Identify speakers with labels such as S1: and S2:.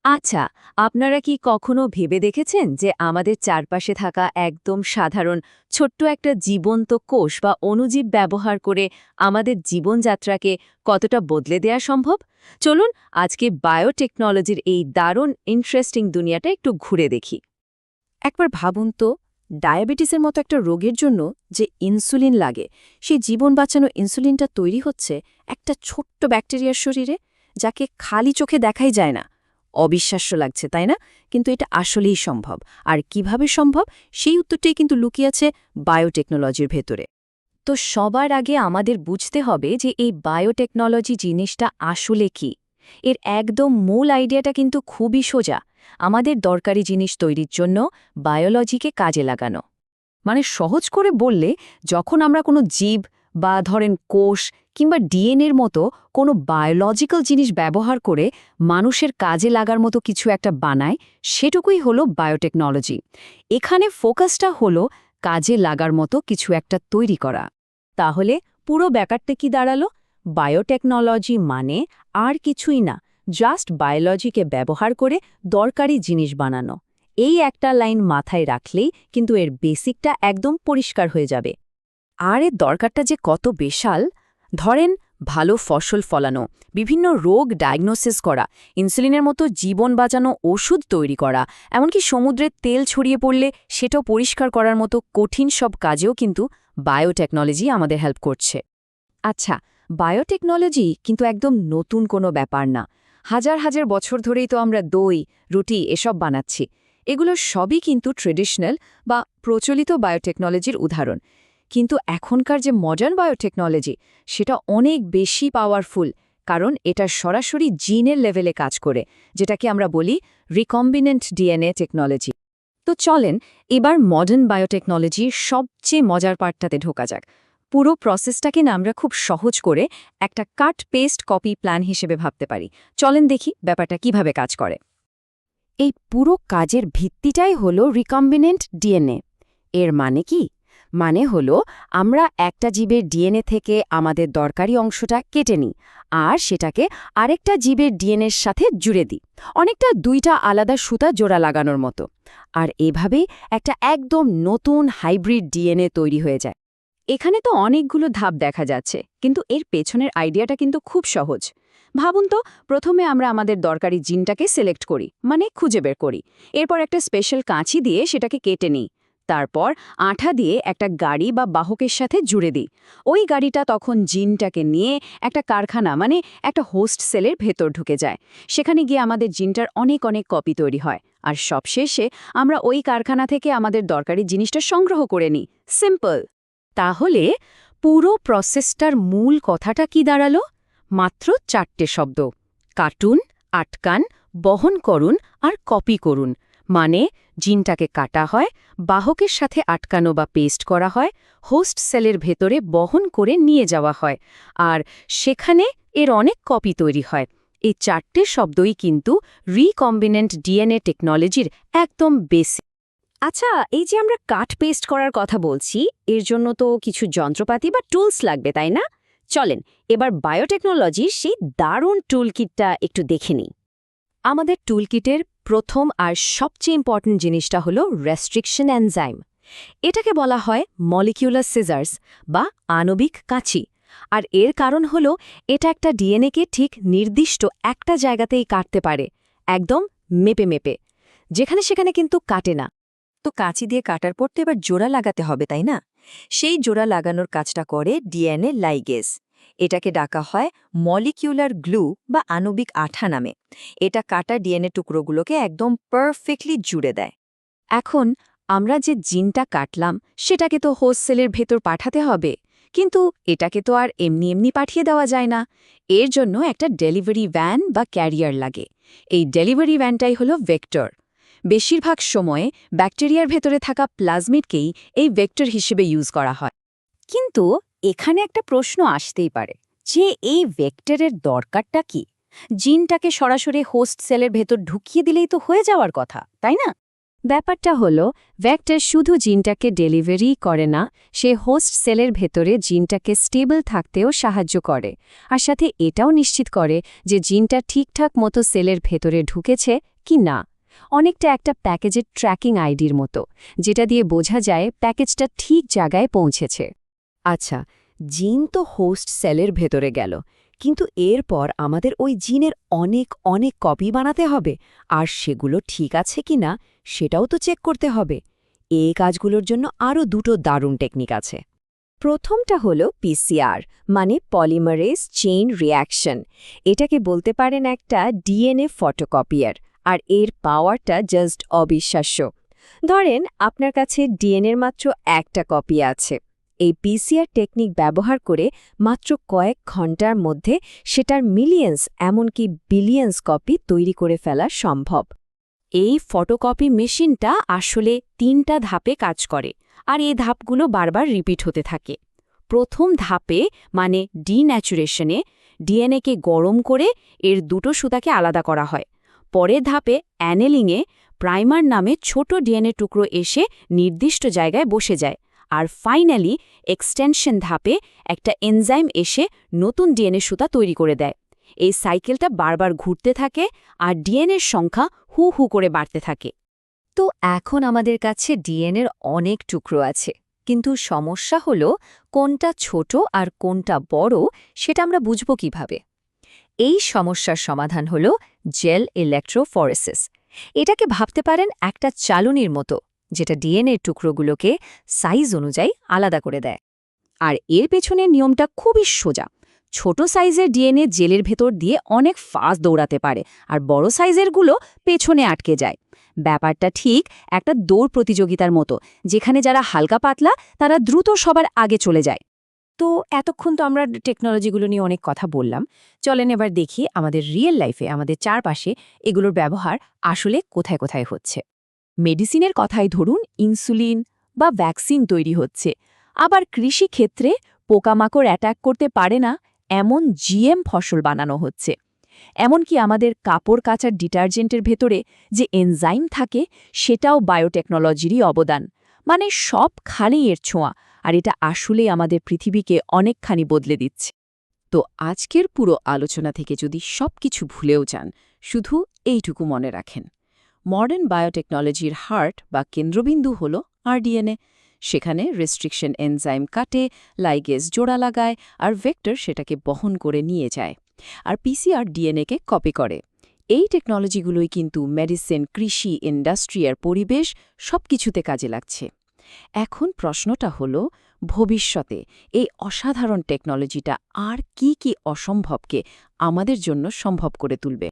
S1: আচ্ছা, আপনারা কি কখনো ভেবে দেখেছেন যে আমাদের চারপাশে থাকা একদম সাধারণ ছোট্ট একটা জীবন্ত কোষ বা অণুজীব ব্যবহার করে আমাদের জীবনযাত্রাকে কতটা বদলে দেয়া সম্ভব? চলুন আজকে বায়োটেকনোলজির এই দারুণ ইন্টারেস্টিং দুনিয়াটা একটু ঘুরে দেখি।
S2: একবার ভাবুন তো, ডায়াবেটিসের মতো একটা রোগের জন্য যে ইনসুলিন লাগে, সেই জীবন বাঁচানো ইনসুলিনটা তৈরি হচ্ছে একটা ছোট্ট ব্যাকটেরিয়ার শরীরে, যাকে খালি চোখে দেখাই যায় না। অবিশ্বাস্য লাগছে, তাই না? কিন্তু এটা আসলেই সম্ভব। আর কিভাবে সম্ভব, সেই উত্তরটাই কিন্তু লুকিয়ে আছে বায়োটেকনোলজির ভেতরে।
S1: তো সবার আগে আমাদের বুঝতে হবে যে এই বায়োটেকনোলজি জিনিসটা আসলে কি। এর একদম মূল আইডিয়াটা কিন্তু খুবই সোজা, আমাদের দরকারি জিনিস তৈরির জন্য বায়োলজিকে কাজে লাগানো। মানে সহজ করে বললে, যখন আমরা কোনো জীব বা ধরেন কোষ কিংবা ডিএনএর মতো কোনো বায়োলজিক্যাল জিনিস ব্যবহার করে মানুষের কাজে লাগার মতো কিছু একটা বানাই, সেটুকুই হলো বায়োটেকনোলজি। এখানে ফোকাসটা হলো কাজে লাগার মতো কিছু একটা তৈরি করা। তাহলে পুরো ব্যাপারটা কি দাঁড়ালো? বায়োটেকনোলজি মানে আর কিছুই না, জাস্ট বায়োলজিকে ব্যবহার করে দরকারি জিনিস বানানো। এই একটা লাইন মাথায় রাখলেই কিন্তু এর বেসিকটা একদম পরিষ্কার হয়ে যাবে।
S2: আর এর দরকারটা যে কত বিশাল! ধরেন, ভালো ফসল ফলানো, বিভিন্ন রোগ ডায়াগনোসিস করা, ইনসুলিনের মতো জীবন বাঁচানো ওষুধ তৈরি করা, এমনকি সমুদ্রের তেল ছড়িয়ে পড়লে সেটাও পরিষ্কার করার মতো কঠিন সব কাজেও কিন্তু বায়োটেকনোলজি আমাদের হেল্প করছে।
S1: আচ্ছা, বায়োটেকনোলজি কিন্তু একদম নতুন কোনো ব্যাপার না। হাজার হাজার বছর ধরেই তো আমরা দই, রুটি এসব বানাচ্ছি। এগুলো সবই কিন্তু ট্রেডিশনাল বা প্রচলিত বায়োটেকনোলজির উদাহরণ। কিন্তু এখনকার যে মডার্ন বায়োটেকনোলজি, সেটা অনেক বেশি পাওয়ারফুল, কারণ এটা সরাসরি জিনের লেভেলে কাজ করে, যেটাকে আমরা বলি রিকম্বিনেন্ট ডিএনএ টেকনোলজি। তো চলেন এবার মডার্ন বায়োটেকনোলজির সবচেয়ে মজার পার্টটাতে ঢোকা যাক। পুরো প্রসেসটাকে না আমরা খুব সহজ করে একটা কাট পেস্ট কপি প্ল্যান হিসেবে ভাবতে পারি। চলেন দেখি ব্যাপারটা কিভাবে কাজ করে।
S2: এই পুরো কাজের ভিত্তিটাই হলো রিকম্বিনেন্ট ডিএনএ। এর মানে কি? মানে হলো, আমরা একটা জীবের ডিএনএ থেকে আমাদের দরকারি অংশটা কেটে নিই, আর সেটাকে আরেকটা জীবের ডিএনএর সাথে জুড়ে দিই, অনেকটা দুইটা আলাদা সুতা জোড়া লাগানোর মতো। আর এভাবেই একটা একদম নতুন হাইব্রিড ডিএনএ তৈরি হয়ে যায়।
S1: এখানে তো অনেকগুলো ধাপ দেখা যাচ্ছে, কিন্তু এর পেছনের আইডিয়াটা কিন্তু খুব সহজ। ভাবুন তো, প্রথমে আমরা আমাদের দরকারি জিনটাকে সিলেক্ট করি, মানে খুঁজে বের করি। এরপর একটা স্পেশাল কাঁচি দিয়ে সেটাকে কেটে নিই। তারপর আঠা দিয়ে একটা গাড়ি বা বাহকের সাথে জুড়ে দিই। ওই গাড়িটা তখন জিনটাকে নিয়ে একটা কারখানা, মানে একটা হোস্ট সেলের ভেতর ঢুকে যায়। সেখানে গিয়ে আমাদের জিনটার অনেক অনেক কপি তৈরি হয়। আর সবশেষে আমরা ওই কারখানা থেকে আমাদের দরকারি জিনিসটা সংগ্রহ করে নিই। সিম্পল।
S2: তাহলে পুরো প্রসেসটার মূল কথাটা কি দাঁড়ালো? মাত্র 4টে শব্দ: কাটুন, আটকান, বহন করুন আর কপি করুন। মানে, জিনটাকে কাটা হয়, বাহকের সাথে আটকানো বা পেস্ট করা হয়, হোস্ট সেলের ভেতরে বহন করে নিয়ে যাওয়া হয়, আর সেখানে এর অনেক কপি তৈরি হয়। এই 4টে শব্দই কিন্তু রিকম্বিনেন্ট ডিএনএ টেকনোলজির একদম বেসিক।
S1: আচ্ছা, এই যে আমরা কাট পেস্ট করার কথা বলছি, এর জন্য তো কিছু যন্ত্রপাতি বা টুলস লাগবে, তাই না? চলেন এবার বায়োটেকনোলজির সেই দারুণ টুলকিটটা একটু দেখে নিই। আমাদের টুলকিটের প্রথম আর সবচেয়ে ইম্পর্ট্যান্ট জিনিসটা হলো রেস্ট্রিকশন এনজাইম। এটাকে বলা হয় মলিকিউলার সিজার্স বা আণবিক কাঁচি। আর এর কারণ হলো, এটা একটা ডিএনএকে ঠিক নির্দিষ্ট একটা জায়গাতেই কাটতে পারে, একদম মেপে মেপে, যেখানে সেখানে কিন্তু কাটে না। তো কাঁচি দিয়ে কাটার পর তো এবার জোড়া লাগাতে হবে, তাই না? সেই জোড়া লাগানোর কাজটা করে ডিএনএ লাইগেজ। এটাকে ডাকা হয় মলিকিউলার গ্লু বা আণবিক আঠা নামে। এটা কাটা ডিএনএ টুকরোগুলোকে একদম পারফেক্টলি জুড়ে দেয়। এখন আমরা যে জিনটা কাটলাম, সেটাকে তো হোস্ট সেলের ভেতর পাঠাতে হবে। কিন্তু এটাকে তো আর এমনি এমনি পাঠিয়ে দেওয়া যায় না। এর জন্য একটা ডেলিভারি ভ্যান বা ক্যারিয়ার লাগে। এই ডেলিভারি ভ্যানটাই হলো ভেক্টর। বেশিরভাগ সময়ে ব্যাকটেরিয়ার ভেতরে থাকা প্লাজমিডকেই এই ভেক্টর হিসেবে ইউজ করা হয়। কিন্তু এখানে একটা প্রশ্ন আসতেই পারে যে এই ভেক্টরের দরকারটা কি? জিনটাকে সরাসরি হোস্ট সেলের ভেতর ঢুকিয়ে দিলেই তো হয়ে যাওয়ার কথা, তাই না? ব্যাপারটা হলো, ভেক্টর শুধু জিনটাকে ডেলিভারি করে না, সে হোস্ট সেলের ভেতরে জিনটাকে স্টেবল থাকতেও সাহায্য করে, আর সাথে এটাও নিশ্চিত করে যে জিনটা ঠিকঠাক মতো সেলের ভেতরে ঢুকেছে কি না, অনেকটা একটা প্যাকেজের ট্র্যাকিং আইডির মতো, যেটা দিয়ে বোঝা যায় প্যাকেজটা ঠিক জায়গায় পৌঁছেছে। আচ্ছা, জিন তো হোস্ট সেলের ভেতরে গেল, কিন্তু এরপর আমাদের ওই জিনের অনেক অনেক কপি বানাতে হবে, আর সেগুলো ঠিক আছে কিনা সেটাও তো চেক করতে হবে। এই কাজগুলোর জন্য আরও দুটো দারুণ টেকনিক আছে। প্রথমটা হলো পিসিআর, মানে পলিমারেজ চেইন রিঅ্যাকশন। এটাকে বলতে পারেন একটা ডিএনএ ফটোকপিয়ার, আর এর পাওয়ারটা জাস্ট অবিশ্বাস্য। ধরেন আপনার কাছে ডিএনএর মাত্র একটা কপি আছে। এই পিসিআর টেকনিক ব্যবহার করে মাত্র কয়েক ঘন্টার মধ্যে সেটার মিলিয়ন্স, এমনকি বিলিয়ন্স কপি তৈরি করে ফেলা সম্ভব। এই ফটোকপি মেশিনটা আসলে 3টা ধাপে কাজ করে, আর এই ধাপগুলো বারবার রিপিট হতে থাকে। প্রথম ধাপে, মানে ডিন্যাচুরেশনে, ডিএনএকে গরম করে এর দুটো সুতাকে আলাদা করা হয়। পরের ধাপে অ্যানেলিংয়ে প্রাইমার নামে ছোট ডিএনএ টুকরো এসে নির্দিষ্ট জায়গায় বসে যায়। আর ফাইনালি এক্সটেনশন ধাপে একটা এনজাইম এসে নতুন ডিএনএ সুতা তৈরি করে দেয়। এই সাইকেলটা বারবার ঘুরতে থাকে, আর ডিএনএর সংখ্যা হু হু করে বাড়তে থাকে। তো এখন আমাদের কাছে ডিএনএর অনেক টুকরো আছে, কিন্তু সমস্যা হলো কোনটা ছোট আর কোনটা বড় সেটা আমরা বুঝব কিভাবে। এই সমস্যার সমাধান হল জেল ইলেকট্রোফরেসিস। এটাকে ভাবতে পারেন একটা চালুনির মতো, যেটা ডিএনএর টুকরোগুলোকে সাইজ অনুযায়ী আলাদা করে দেয়। আর এর পেছনের নিয়মটা খুবই সোজা। ছোট সাইজের ডিএনএ জেলের ভেতর দিয়ে অনেক ফাস্ট দৌড়াতে পারে, আর বড় সাইজেরগুলো পেছনে আটকে যায়। ব্যাপারটা ঠিক একটা দৌড় প্রতিযোগিতার মতো, যেখানে যারা হালকা পাতলা তারা দ্রুত সবার আগে চলে যায়। তো এতক্ষণ তো আমরা টেকনোলজিগুলো নিয়ে অনেক কথা বললাম। চলেন এবার দেখি আমাদের রিয়েল লাইফে, আমাদের চারপাশে এগুলোর ব্যবহার আসলে কোথায় কোথায় হচ্ছে। মেডিসিনের কথাই ধরুন, ইনসুলিন বা ভ্যাকসিন তৈরি হচ্ছে। আবার কৃষি ক্ষেত্রে পোকামাকড় অ্যাটাক করতে পারে না এমন জিএম ফসল বানানো হচ্ছে। এমনকি আমাদের কাপড় কাচার ডিটারজেন্টের ভেতরে যে এনজাইম থাকে, সেটাও বায়োটেকনোলজিরই অবদান। মানে সব খালি এর ছোঁয়া, আর এটা আসলেই আমাদের পৃথিবীকে অনেকখানি বদলে দিচ্ছে। তো আজকের পুরো আলোচনা থেকে যদি সবকিছু ভুলেও যান, শুধু এইটুকু মনে রাখেন, মডার্ন বায়োটেকনোলজির হার্ট বা কেন্দ্রবিন্দু হল আরডিএনএ। সেখানে রেস্ট্রিকশন এনজাইম কাটে, লাইগেজ জোড়া লাগায়, আর ভেক্টর সেটাকে বহন করে নিয়ে যায়। আর পিসিআর ডিএনএকে কপি করে। এই টেকনোলজিগুলোই কিন্তু মেডিসিন, কৃষি, ইন্ডাস্ট্রি আর পরিবেশ সবকিছুতে কাজে লাগছে। এখন প্রশ্নটা হলো, ভবিষ্যতে এই অসাধারণ টেকনোলজিটা আর কি কি অসম্ভবকে আমাদের জন্য সম্ভব করে তুলবে।